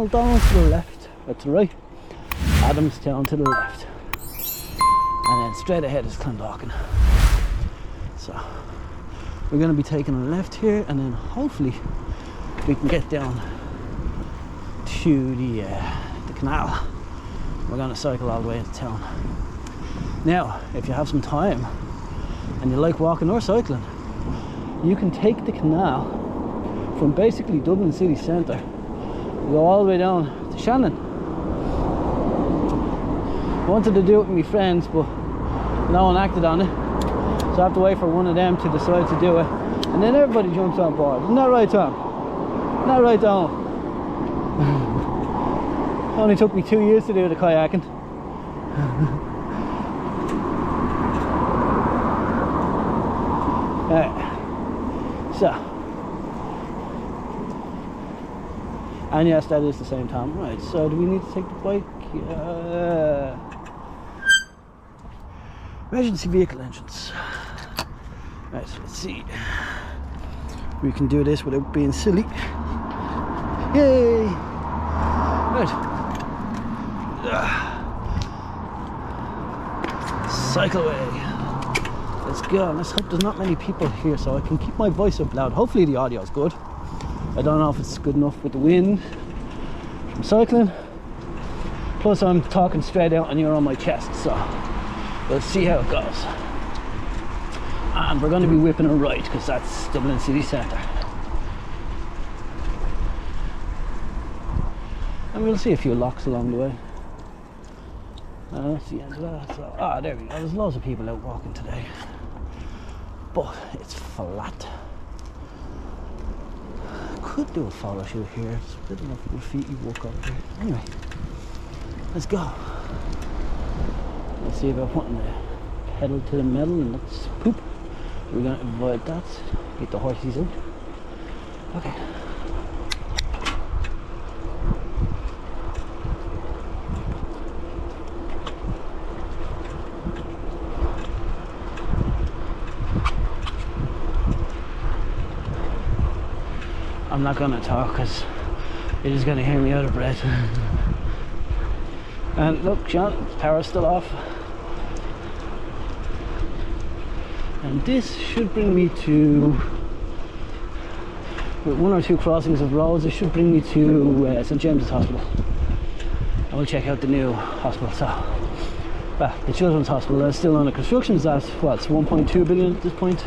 Donald to the left, or to the right, Adamstown to the left, and then straight ahead is Clondalkin. So we're going to be taking a left here, and then hopefully we can get down to the canal. We're going to cycle all the way into town. Now, if you have some time and you like walking or cycling, you can take the canal from basically Dublin city centre, go all the way down to Shannon. I wanted to do it with my friends, but no one acted on it, so I have to wait for one of them to decide to do it, and then everybody jumps on board. Isn't that right, Tom? Isn't that right, Tom? Only took me 2 years to do the kayaking. Alright, so, and yes, that is the same time. Right, so do we need to take the bike? Emergency vehicle entrance. Right, so let's see. We can do this without being silly. Yay! Right. Cycle away. Let's go. Let's hope there's not many people here so I can keep my voice up loud. Hopefully the audio is good. I don't know if it's good enough with the wind from cycling. Plus I'm talking straight out and you're on my chest, so let's see how it goes. And we're going to be whipping a right because that's Dublin city centre. And we'll see a few locks along the way. That's the end of that. So, there we go. There's loads of people out walking today, but it's flat. Could do a photo shoot here. It's a bit of a graffiti walk over here. Anyway, let's go. Let's see about putting the pedal to the metal and let's poop. We're going to avoid that. Get the horses out. Okay. I'm not going to talk because it is going to hear me out of breath. And look, John, power's still off. And this should bring me to, with one or two crossings of roads, it should bring me to St James's Hospital. I will check out the new hospital. So, well, the children's hospital is still under construction. That's what, it's 1.2 billion at this point,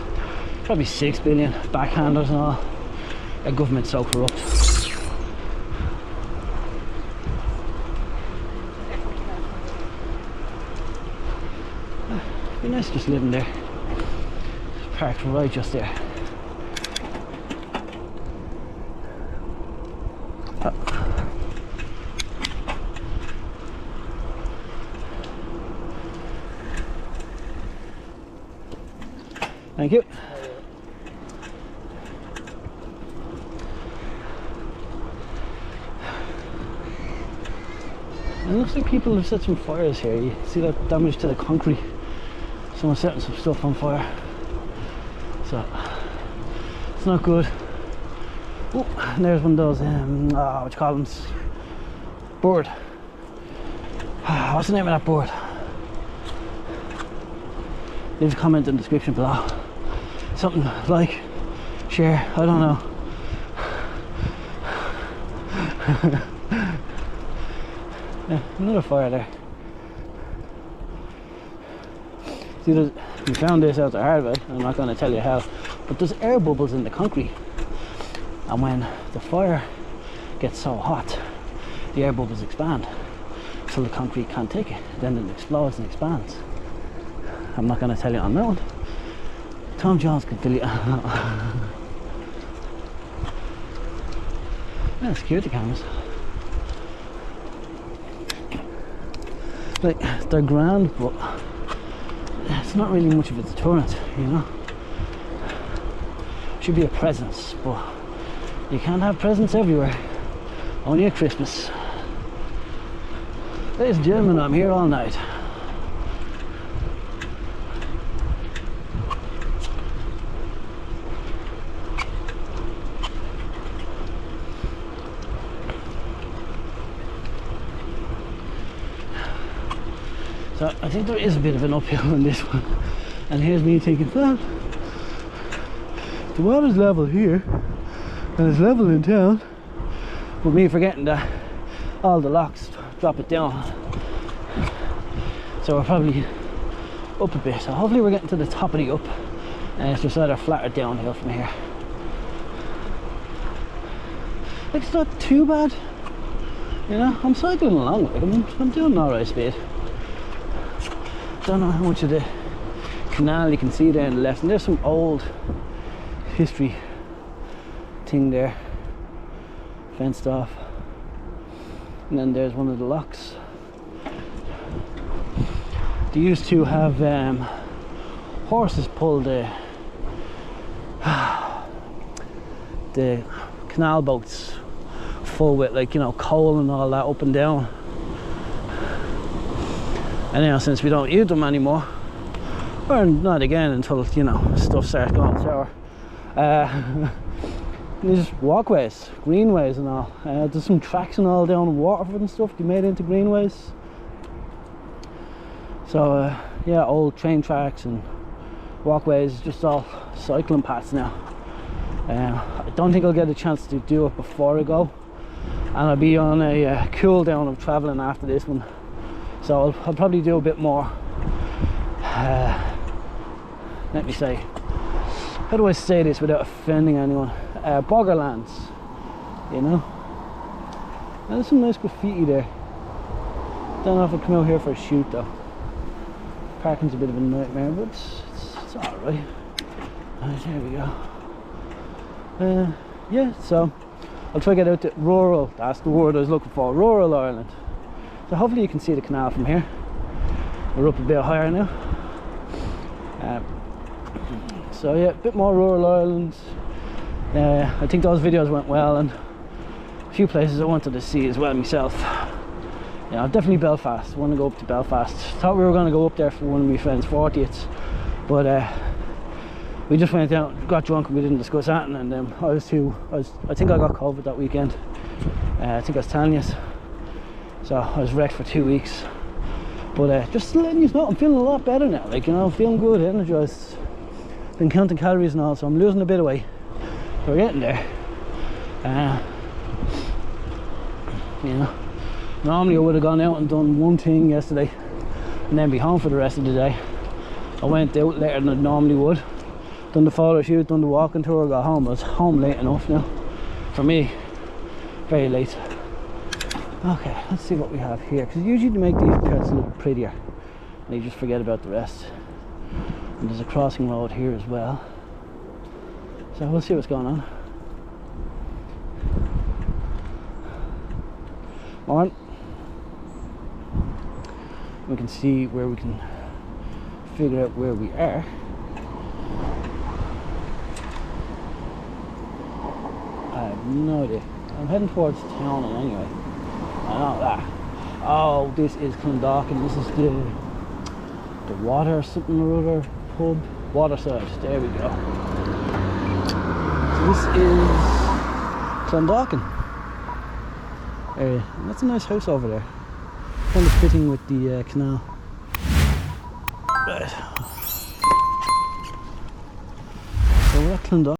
probably 6 billion, backhanders and all. A government so corrupt. It'd be nice just living there. Parked right just there. Thank you. It looks like people have set some fires here. You see that damage to the concrete. Someone's setting some stuff on fire. So, it's not good. Oh, and there's one of those, what you call them? Board. What's the name of that board? Leave a comment in the description below. Something like, share, I don't know. Yeah, another fire there. See, we found this out the hard way. I'm not going to tell you how, but there's air bubbles in the concrete, and when the fire gets so hot, the air bubbles expand, so the concrete can't take it. Then it explodes and expands. I'm not going to tell you on that one. Tom Jones could tell you. Yeah, security cameras. Like, they're grand, but it's not really much of a deterrent, you know. Should be a presence, but you can't have presents everywhere. Only at Christmas. Ladies and gentlemen, I'm here all night. So I think there is a bit of an uphill on this one. And here's me thinking, well, the water's level here and it's level in town, but me forgetting that all the locks drop it down. So we're probably up a bit. So hopefully we're getting to the top of the up and it's just either flat or downhill from here. Like, it's not too bad, you know. I'm cycling along, like I'm doing alright speed. Don't know how much of the canal you can see there on the left, and there's some old history thing there, fenced off, and then there's one of the locks. They used to have horses pull the canal boats full with, like, you know, coal and all that up and down. And you know, since we don't use them anymore, or not again until, you know, stuff starts going sour, there's walkways, greenways and all. There's some tracks and all down Waterford and stuff they made into greenways. So yeah, old train tracks and walkways, just all cycling paths now. I don't think I'll get a chance to do it before I go, and I'll be on a cool down of travelling after this one. So I'll probably do a bit more, let me say, how do I say this without offending anyone? Boggerlands, you know. And there's some nice graffiti there. Don't know if I'll come out here for a shoot though. Parking's a bit of a nightmare, but it's alright. Right, there we go. Yeah, so I'll try to get out to rural, that's the word I was looking for, rural Ireland. So hopefully you can see the canal from here. We're up a bit higher now. So yeah, a bit more rural Ireland. I think those videos went well, and a few places I wanted to see as well myself. Yeah, definitely Belfast. I want to go up to Belfast. Thought we were going to go up there for one of my friends' 40th, but we just went out, got drunk, and we didn't discuss that. And I think I got COVID that weekend. I think I was telling you. So I was wrecked for 2 weeks. But just letting you know, I'm feeling a lot better now. Like, you know, I'm feeling good, energized. Been counting calories and all, so I'm losing a bit of weight. We're getting there. You know, normally I would have gone out and done one thing yesterday and then be home for the rest of the day. I went out later than I normally would. Done the photo shoot, done the walking tour, got home. I was home late enough now. For me, very late. Okay, let's see what we have here, because usually to make these parts look prettier and you just forget about the rest. And there's a crossing road here as well, so we'll see what's going on. On, we can see where we can figure out where we are. I have no idea. I'm heading towards town anyway. I know that. Oh, this is Clondalkin. This is the water something or other pub. Waterside. There we go. So this is Clondalkin area. And that's a nice house over there. Kind of fitting with the canal. Right. So we're at Clondalkin.